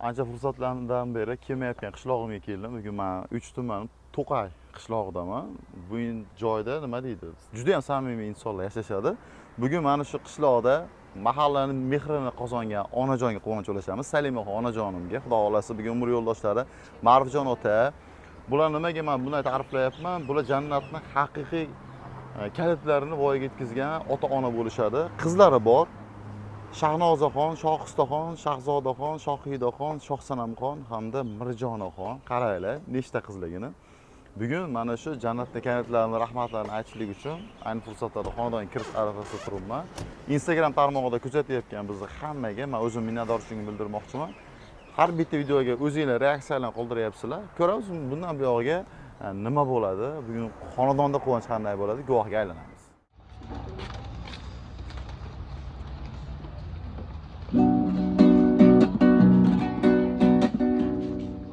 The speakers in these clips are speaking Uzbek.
ancha fursatlardan beri kelmayotgan qishlog'imga keldim. Bugun men 3 tuman To'qay qishlog'idaman. Bu joyda nima deydi? Juda ham samimiy insonlar yashashadi. Bugun mana shu qishloqda mahallaning mehrini qozongan onajonga quvonch ulashamiz. Salimaxon onajonimga, xudo xolasa bugun umr yo'ldoshlari Ma'rifjon ota. Bular nimaga men bunday ta'riflayapman? Bular jannatning haqiqiy kalitlarini voyaga yetkazgan ota-ona bo'lishadi. Qizlari bor. Shahnozaxon, Shohistaxon, Shahzodaxon, Shohidaxon, Shohsanamxon hamda Mirjonaxon. Qaranglar, nechta qizligini. Bugun mana shu jannatning kalitlarini, rahmatlarini aytishlik uchun ayni fursatlarda xonadonga kirish arafasida turibman. Instagram tarmog'ida kuzatyapgan bizni hammaga men o'zim minnatdorchiligimni bildirmoqchiman. Har bitta videoga o'zingizlar reaksiyalarni qoldiryapsizlar. Ko'ramiz bundan buyog'iga nima bo'ladi? Bugun xonadonda quvonch qanday bo'ladi? Guvohga aylanamiz.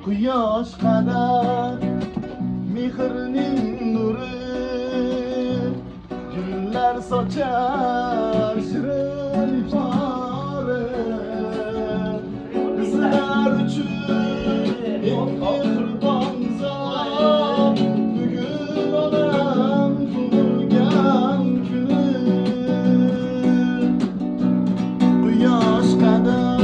Quyosh qadar mehrning nuri, gullar sochar shirin ifori. Bizlar uchun eng mehribon zot, bugun onam tug'ilgan kuni. Quyosh qadar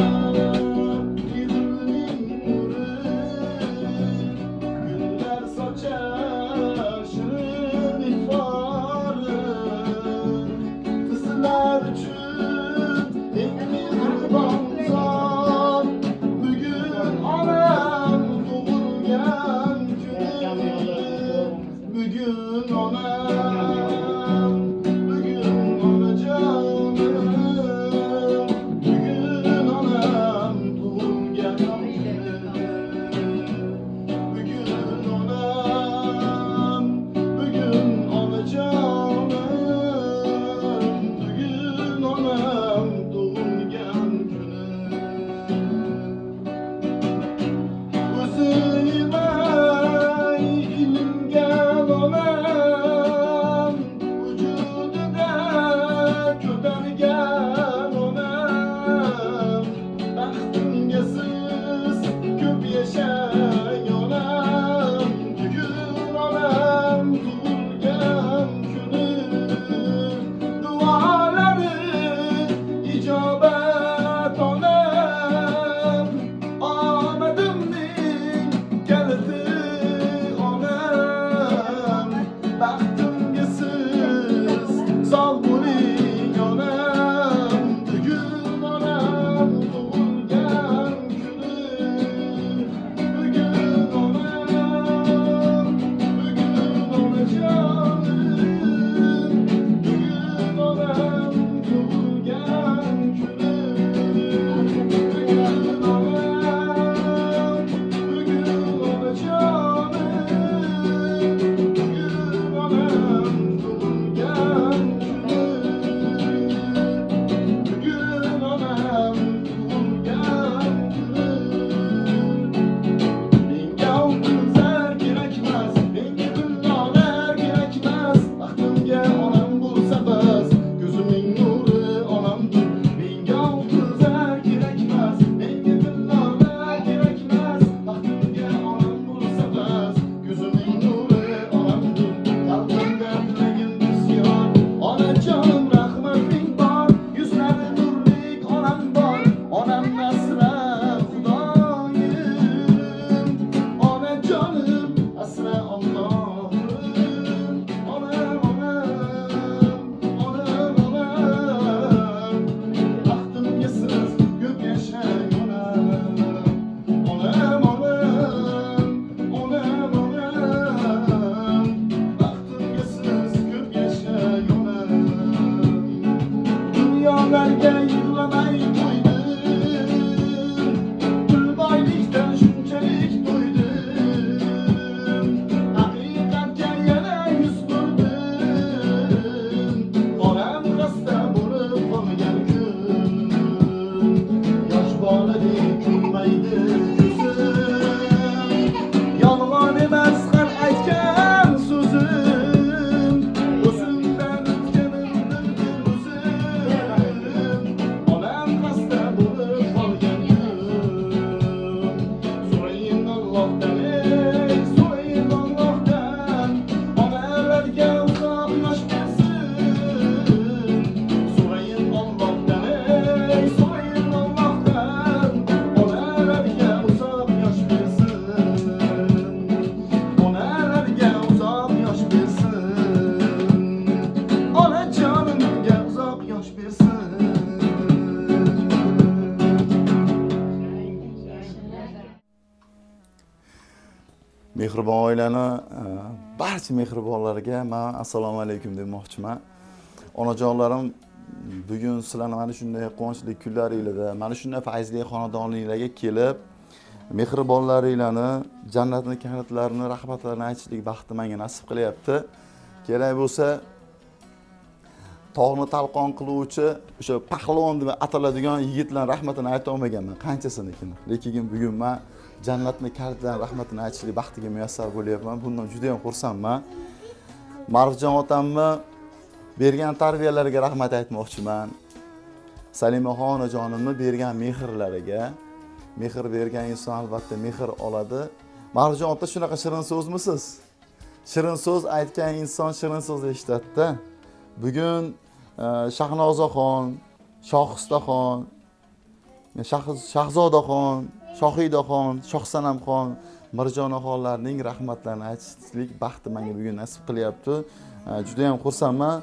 Allah'tan ey so'yib Allah'tan onalarga uzoq yosh bersin. So'rayib Allah'tan ey so'yib Allah'tan onalarga uzoq yosh bersin. Onalarga uzoq yosh bersin. Onajonimga uzoq yosh bersin. Mehribon oilani barcha mehribonlarga men assalomu alaykum demoqchiman. Onajonlarim, bugun sizlarni mana shunday quvonchli kunlaringizda, mana shunday fayzli xonadoningizga kelib, mehribonlaringlarni, jannatning kalitlarini, rahmatlarini aytishlik baxti menga nasib qilyapti. Kerak bo'lsa, tog'ni talqon qiluvchi o'sha pahlavon deb ataladigan yigitlar rahmatini ayta olmaganman, qanchasiniki. Lekin bugun men jannatning kalitlarini, rahmatini aytishlik baxtiga muyassar bo'lyapman. Bundan juda ham xursandman. Marifjon otamni bergan tarbiyalariga rahmat aytmoqchiman. Salimaxon onajonimni bergan mehrlariga, mehr bergan inson albatta mehr oladi. Marifjon ota shunaqa shirin so'zmisiz? Shirin so'z aytgan inson shirin so'z eshitadi-da. Bugun Shahnozaxon, Shohistaxon, Shahzodaxon, Shohidaxon, Shohsanamxon, Mirjonaxonlarning rahmatlarini aytishlik baxti menga bugun nasib qilyapti. Juda ham xursandman.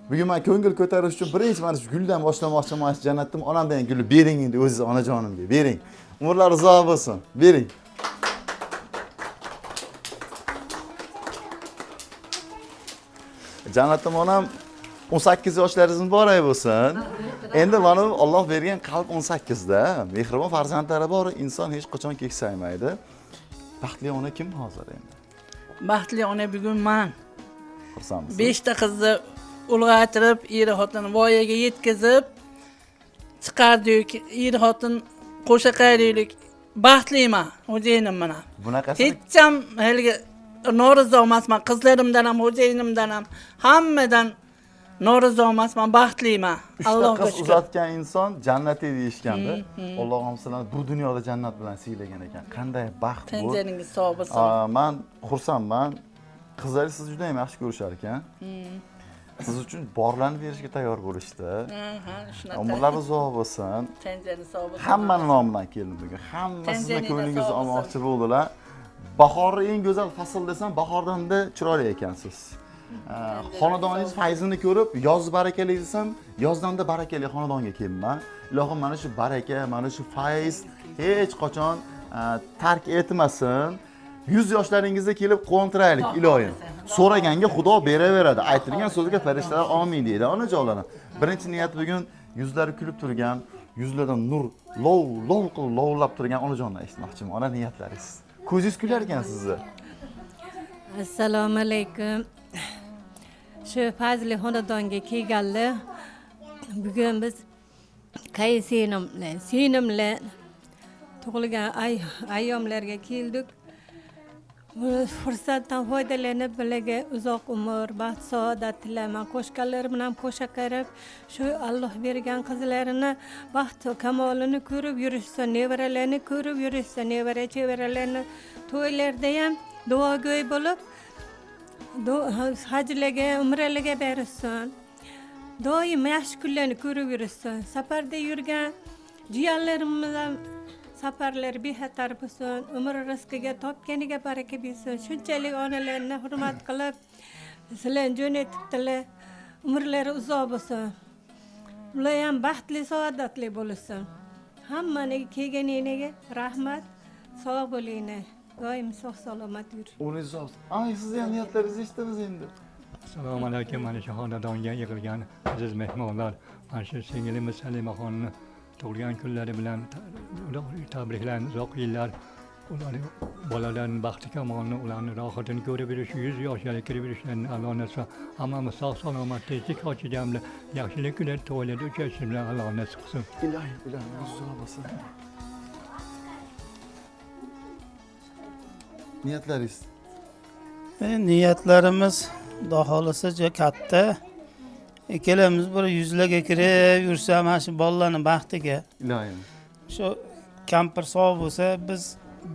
Bugun men ko'ngil ko'tarish uchun birinchi mana shu guldan boshlamoqchiman. Jannatdan onamdan gulni bering endi o'zingiz onajonimga bering. Umrlar uzoq bo'lsin. Bering. Jannatdan onam 18 yoshlaringiz muborak bo'lsin. Endi mana Alloh bergan qalb 18 da. Mehribon farzandlari bor, inson hech qachon keksaymaydi. Baxtli ona kim hozir endi? Baxtli ona bugun men. Xursandsiz? 5 ta qizni ulg'aytirib, er xotin voyaga yetkazib chiqardik. Er xotin qo'sha qayraylik. Baxtliman, xo'jayinim mana. Bunaqasi Hech ham haligi norizo emasman, qizlarimdan ham, xo'jayinimdan ham, hammadan norizo emasman, baxtliman. Allohga qiz shukr. uzatgan inson jannati deyishganda, Allohim sizlarni bu dunyoda jannat bilan siylagan ekan. Qanday baxt bu. Tanjaningiz sog' bo'lsin. Men xursandman. Qizlar sizni juda ham yaxshi ko'rishar ekan. Siz uchun borlarni berishga tayyor bo'lishdi. Ha, shunaqa. Umrlar uzoq bo'lsin. Tanjani sog' bo'lsin. Hammani nomidan keldim bugun. Hamma sizni Tanzaniyada ko'nglingizni sog' bo'lsin. olmoqchi bo'ldilar. Bahorni eng go'zal fasl desam, bahordanda chiroyli ekansiz. Xonadoningiz fayzini ko'rib, yoz barakali desam, yozdanda barakali xonadonga kelman. Ilohim mana shu baraka, mana shu fayz hech qachon tark etmasin. 100 yoshlaringizda kelib quvontiraylik ilohim. So'raganga Xudo beraveradi. Aytilgan so'zga farishtalar amin deydi onajonlarim. Birinchi niyat bugun yuzlari kulib turgan, yuzlardan nur lovlab turgan onajonlar eshitmoqchiman. Ona niyatlaringiz. Ko'zingiz kular ekan sizni. Assalomu alaykum. Shu fazli xonadonga kelganlar. Bugun biz sinimlar tug'ilgan ayyomlarga keldik. Bu fursatdan foydalanib bilaga uzoq umr, baxt, saodat tilayman. Qo'shganlarim bilan qo'sha qarab, shu Alloh bergan qizlarini baxt va kamolini ko'rib yurishsa, nevaralarini ko'rib yurishsa, nevara chevaralarni to'ylarda ham duogo'y bo'lib, hajlarga, umralarga berishsin. Doim yaxshi kunlarni ko'rib yurishsin. Safarda yurgan jiyanlarimiz ham safarlar bexatar bo'lsin, umr rizqiga topganiga baraka bersin. Shunchalik onalarni hurmat qilib, sizlarni jo'natibdilar. Umrlari uzoq bo'lsin. Ular ham baxtli, saodatli bo'lsin. Hammaniga kelganingizga rahmat, sog' bo'linglar. Doim sog' salomat yur. O'zingiz ay sizni ham niyatlaringizni eshitamiz endi. Assalomu alaykum. Mana shu xonadonga yig'ilgan aziz mehmonlar, mana shu singilimiz Salimaxonni tug'ilgan kunlari bilan tabriklaymiz. Uzoq yillar ularni bolalarning baxti kamolini, ularni rohatini ko'rib yurish, 100 yoshlarga kirib yurishlarini Alloh nasib hammamiz sog' salomat, tinchlik xotirjamlik, yaxshilik kunlar to'ylarda o'tkazishimiz bilan Alloh nasib qilsin. Ilohim, uzoq bo'lsin. Niyatlaringiz? Niyatlarimiz Xudo xolisa juda katta. Ikkalamiz bir yuzlarga kirib yursa, mana shu bolalarning baxtiga. Ilohim. Shu kampir sog' bo'lsa, biz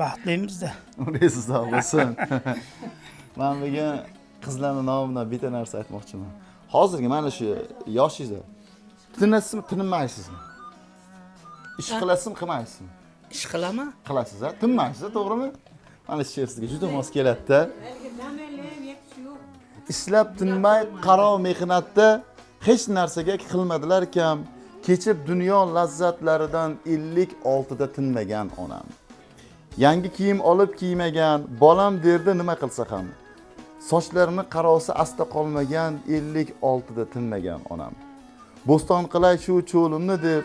baxtlimizda. Umringiz sog' bo'lsin. Men bugun qizlarning nomidan bitta narsa aytmoqchiman. Hozirgi mana shu yoshingizda tinasizmi, tinmaysizmi? Ish qilasizmi, qilmaysizmi? Ish qilaman. Qilasiz, tinmaysiz, to'g'rimi? Mana shu she'r sizga juda mos keladi-da. Ishlab tinmay qaro mehnatda hech narsaga qilmadilar kam. Kechib dunyo lazzatlaridan 56 da tinmagan onam. Yangi kiyim olib kiymagan, bolam derdi nima qilsa ham. Sochlarini qarosi asta qolmagan, 56 da tinmagan onam. Bo'ston qilay shu cho'limni deb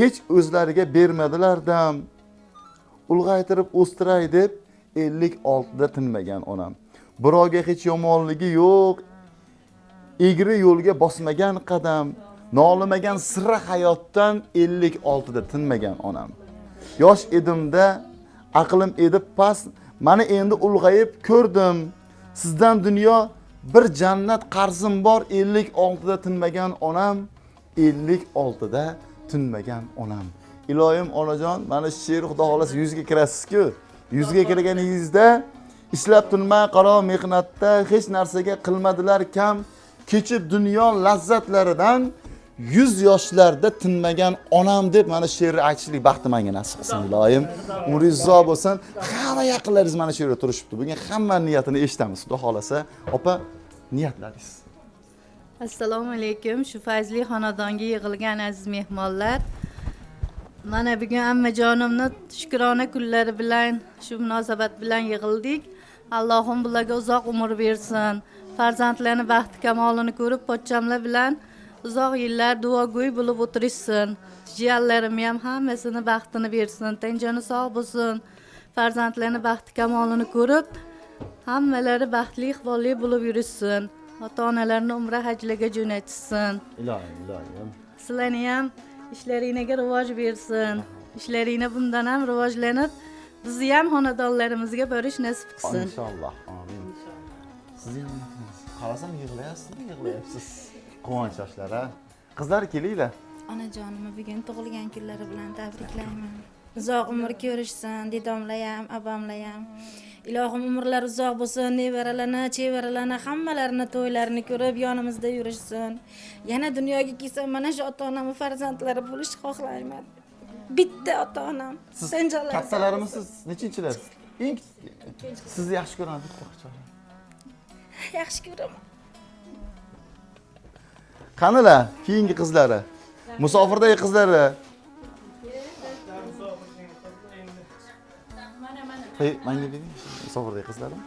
hech o'zlariga bermadilar dam. Ulg'aytirib o'stiray deb 56 da tinmagan onam. Birovga hech yomonligi yo'q, egri yo'lga bosmagan qadam, nolimagan sirra hayotdan 56 da tinmagan onam. Yosh edimda aqlim edi past, mana endi ulg'ayib ko'rdim. Sizdan dunyo bir jannat qarzim bor, 56 da tinmagan onam, 56 da tinmagan onam. Iloyim onajon, mana shu she'r xudo xolasa 100 ga kirasiz-ku. 100 ga kirganingizda ishlab tinmay qaro mehnatda hech narsaga qilmadilar kam. Kechib dunyo lazzatlaridan 100 yoshlarda tinmagan onam deb mana shu she'rni aytishlik baxti menga nasib qilsin iloyim. Umringiz uzoq bo'lsin. Hamma yaqinlaringiz mana shu yerda turishibdi. Bugun hamma niyatini eshitamiz xudo xolasa. Opa, niyatlaringiz. Assalomu alaykum. Shu fayzli xonadonga yig'ilgan aziz mehmonlar. Mana bugun ammajonimni shukrona kunlari bilan, shu munosabat bilan yig'ildik. Allohim bularga uzoq umr bersin. Farzandlarning baxti kamolini ko'rib, pochchamlar bilan uzoq yillar duogo'y bo'lib o'tirishsin. Jiyanlarim ham hammasini baxtini bersin, tan joni sog' bo'lsin. Farzandlarning baxti kamolini ko'rib, hammalari baxtli, iqbolli bo'lib yurishsin. Ota-onalarni umra hajlarga jo'natishsin. Iloyim. Sizlarni ham ishlaringizga rivoj bersin. Ishlaringlar bundan ham rivojlanib, bizni ham xonadonlarimizga borish nasib qilsin. Inshaalloh. Amin. Siz ham qarasam yig'layapsiz. Quvonch yoshlari. Qizlar kelinglar. Onajonimni bugun tug'ilgan kunlari bilan tabriklayman. Uzoq umr ko'rishsin, dedomlar ham, abamlar ham. Ilohim umrlar uzoq bo'lsin, nevaralarni, chevaralarni, hammalarini to'ylarini ko'rib yonimizda yurishsin. Yana dunyoga kelsam, mana shu ota-onamning farzandlari bo'lishni xohlayman. Bitta ota-onam. Siz kattalarmisiz? Nechinchilarsiz? Eng sizni yaxshi ko'raman bitta qichon. Yaxshi ko'raman. Qanilar, keyingi qizlari? Musofirdagi qizlari? Hey, menga bering. Musofirdagi qizlarim?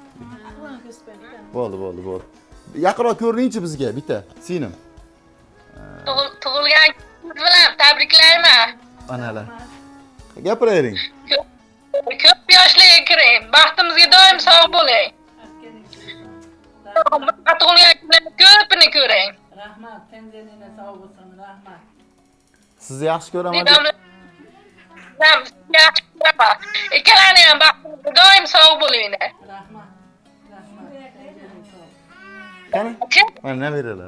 Bo'ldi. Yaqinroq ko'ringchi bizga bitta, singlim. Tug'ilgan kun bilan tabriklayman. Analar. Gapiravering. Ko'p yoshlarga kiring. Baxtimizga doim sog' bo'ling. Tug'ilgan kunlarni ko'pini ko'ring. Rahmat, tanzaniylar sog' bo'lsin, rahmat. Sizni yaxshi ko'raman. Yaxshi ko'raman. Ikkalani ham baxtimizga doim sog' bo'linglar. Rahmat. Qani? Mana nima beradilar?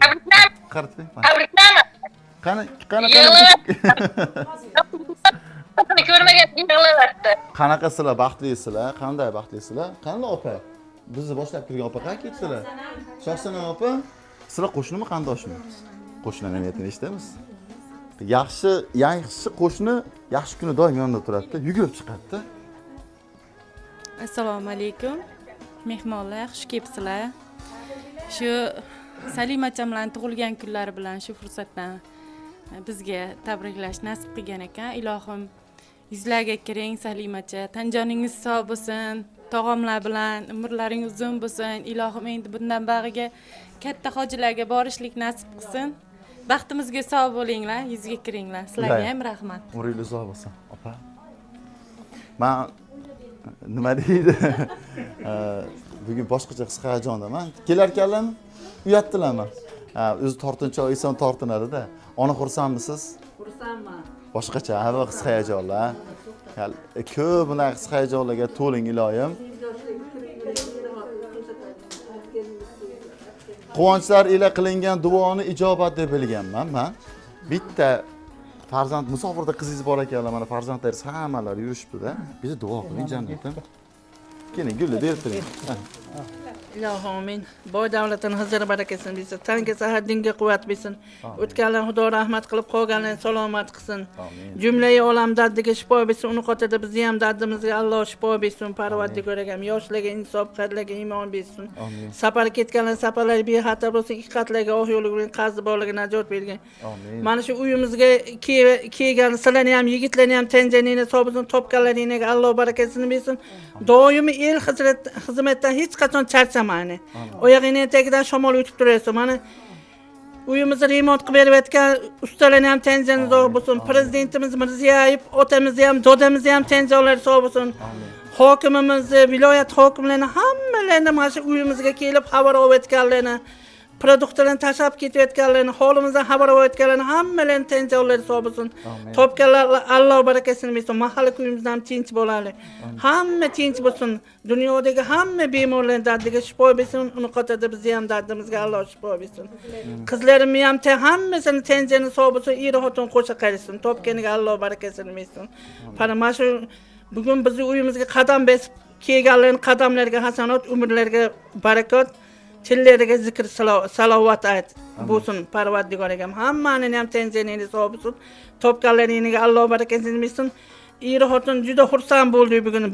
Qaratib. Tabriklayman. Qani? Ko'rmagan yig'layapti. Qanaqasizlar, baxtlisizlar? Qanday baxtlisizlar? Qanday opa? Bizni boshlab kirgan opa qayerga ketdilar? Shohsanam opa, sizlar qo'shnimi, qandoshmi? Qo'shnilarning niyatini eshitamiz. Yaxshi qo'shni yaxshi kuni doim yonida turadi-da, yugurib chiqadi-da. Assalomu alaykum. Mehmonlar, xush kelibsizlar. Shu Salimacham bilan tug'ilgan kunlari bilan shu fursatdan bizga tabriklash nasib qilgan ekan. Ilohim yuzlarga kiring Salimacha, tan joningiz sog' bo'lsin. Tog'amlar bilan umrlaring uzun bo'lsin. Ilohim endi bundan bag'iga katta hojilarga borishlik nasib qilsin. Baxtimizga sog' bo'linglar, yuzga kiringlar. Sizlarga ham rahmat. Umringiz uzoq bo'lsin, opa. Men nima deydi? Bugun boshqacha his hayajondaman. Kelarkanlarmi? Uyatdilarmi? O'zi tortinchoq inson tortinadi-da. Ona xursandmisiz? Xursandman. Boshqacha hava his hayajonlar. Ko'p bunaqa his hayajonlarga to'ling iloyim. Quvonchlar ila qilingan duoni ijobat deb bilganman men. Bitta farzand musofirda qizingiz bor ekanlar, mana farzandlaringiz hammalari yurishibdi-da. Bizni duo qiling jannatim. Keling, gulni berib turing. Ilohim amin. Boy davlatini huzuri barakasini bersin. Tanga sahar dinga quvvat bersin. O'tganlar Xudo rahmat qilib, qolganlarni salomat qilsin. Jumlai olam dardiga shifo bersin. Uni xotirda bizni ham dardimizga Alloh shifo bersin. Parvardigorgam yoshlarga insof, qadrlarga iymon bersin. Safar ketganlar safarlar bexatar bo'lsin. Haqiqatlarga oq yo'li bilan qazi borlarga najot bergin. Mana shu uyimizga kelgan sizlarni ham, yigitlarni ham tenjanini sobitsin, topganlaringga Alloh barakasini bersin. Doimiy el xizmatdan hech qachon charchamayni. Oyog'ingni tagidan shamol o'tib turasiz. Mana uyimizni remont qilib berayotgan ustalarni ham tenjani zo'r bo'lsin. Prezidentimiz Mirziyoyev, otamiz ham, dodamiz ham tenjonlari sog' bo'lsin. Hokimimiz, viloyat hokimlarini hammalarini mana shu uyimizga kelib xabar olayotganlarni, produktlarni tashab ketayotganlarni, holimizdan xabar olayotganlarni hammalarini tenjonlari sog' bo'lsin. Topganlar Alloh barakasini bersin. Mahalla uyimizda ham tinch bo'ladi. Hamma tinch bo'lsin. Dunyodagi hamma bemorlar dardiga shifo bersin. Uni qatorida bizni ham dardimizga Alloh shifo bersin. Qizlarimni ham hammasini tenjani sog' bo'lsin, er-xotin qo'sha qaytsin. Topganiga Alloh barakasini bersin. Mana shu bugun bizni uyimizga qadam bosib kelganlarning qadamlariga hasanat, umrlarga barakot, tillariga zikr salovat ayt bo'lsin. Parvardigorgam hammaning ham tenjanini sog' bo'lsin. Topganlaringga Alloh barakasini bersin. Er-xotin juda xursand bo'ldik bugun.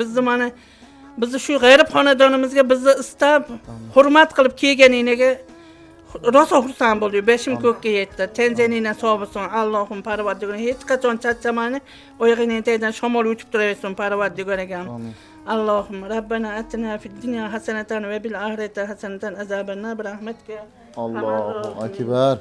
Bizni shu g'ayrib xonadonimizga bizni istab, hurmat qilib kelganingga rosa xursand bo'ldik. Beshim ko'kka yetdi. Tenjaningga sog' bo'lsin. Allohim Parvardigor hech qachon charchamayni. Oyog'ingni tagidan shamol o'tib turaversin Parvardigorgam. Allohim Rabbana atina fid dunya hasanatan va bil oxirati hasanatan azabannar bi rahmatika. Allohu akbar.